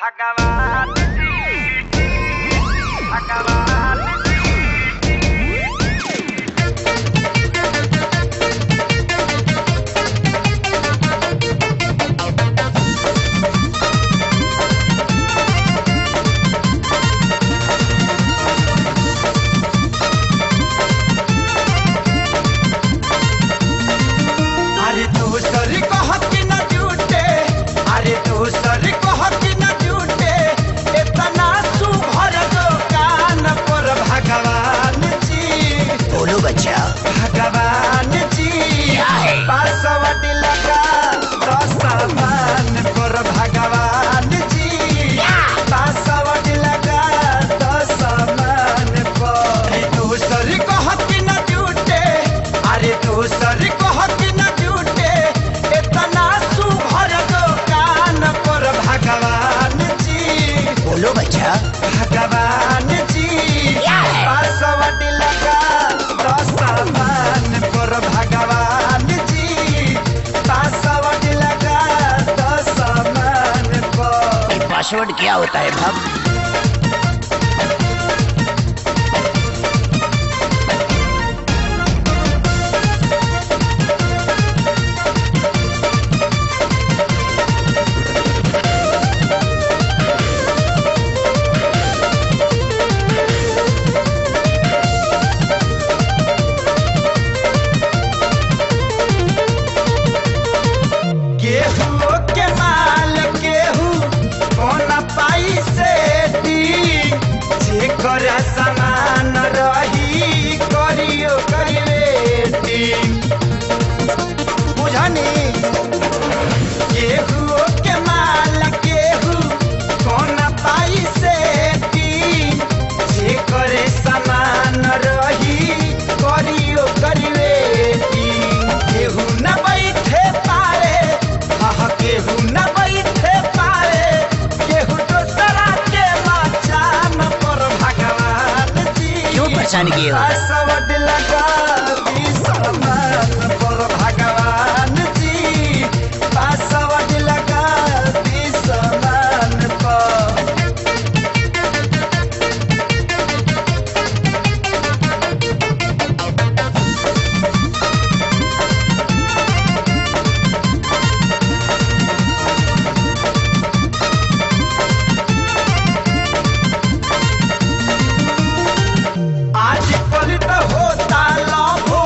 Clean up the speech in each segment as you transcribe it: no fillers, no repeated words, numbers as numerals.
भगवान भगवान अरे दूसरी को हक न झूठे, अरे दूसरी को हक न झूठे, इतना सुभर दुकान पर भगवान जी। बोलो बच्चा। भगवान जी पासवर्ड लगा तो सामान पर भगवान जी। पासवर्ड लगा तो सामान पर। अरे दूसरी को हक न झूठे, अरे दूसरी को हक न झूठे, इतना सुभर दुकान पर भगवान जी। बोलो बच्चा। भगवान जी पासवर्ड लगा तो सामान पर भगवान जी। पासवर्ड लगा तो सामान पर। ये पासवर्ड क्या होता है बाप? गेहूं के माल गेहूं कौन पाई से जेकर सामान रही करियो करिवेटी। बुझनी गेहूं के माल गेहूं कौन पाई से जेकर सामान रही करियो करिवेटी। गेहूं न बैठे पाए, केहू न बैठे पाए, केहू दोसरा के मचान पर भगवान जी। क्यों परेशान किए हो? पासवर्ड लगा दी सामान पर भगवान जी। पासवर्ड लगा दी सामान पर। आज कल तो होता लाभो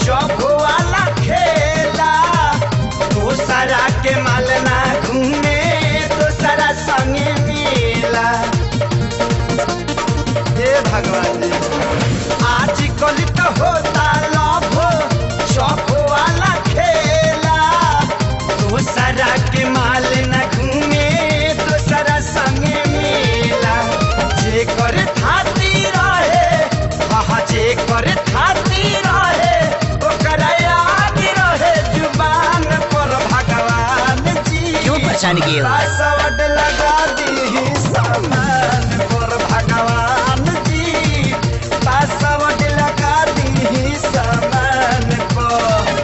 जब वाला खेला। दूसरा के माल ना घूमे, दूसरा संगे मिला। हे भगवान जी आज कल तो होता लाभो जब वाला खेला। दूसरा के माल ना घूमे, दूसरा संगे मिला। जे कर थाती रहे, जे कर थाती रहे, ओकर याद रहे जुबान पर भगवान जी। क्यों परेशान किए हो? पासवर्ड लगा दी सामान पर भगवान जी। पासवर्ड लगा दी सामान पर।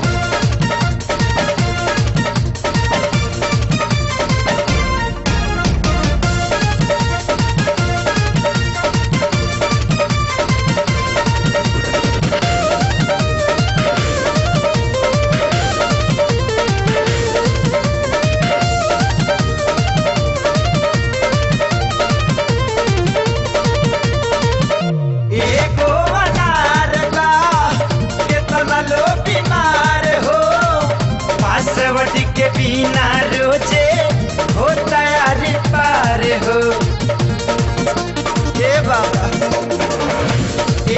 एगो अनार बा, केतना लोग बीमार हो। पासवर्ड के बिना रोजे होता यारी पार हो। ए बाबा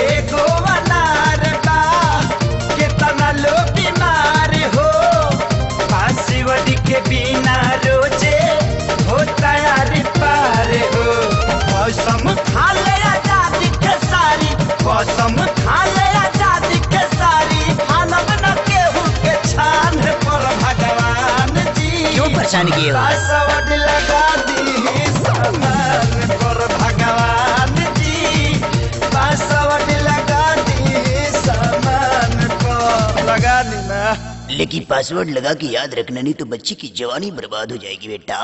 एगो अनार बा, केतना लोग बीमार हो। पासवर्ड के बिना रोजे होता यारी पार हो। मौसम खा ले आजादी के सारी, मौसम खा ले आजादी के सारी। खानब न केहू के छान पर भगवान जी। क्यों परेशान किए हो? पासवर्ड लगा दी सामान पर भगवान जी। पासवर्ड लगा दी सामान पर। लगा दी ना। लेकिन पासवर्ड लगा के याद रखना, नहीं तो बच्चे की जवानी बर्बाद हो जाएगी बेटा।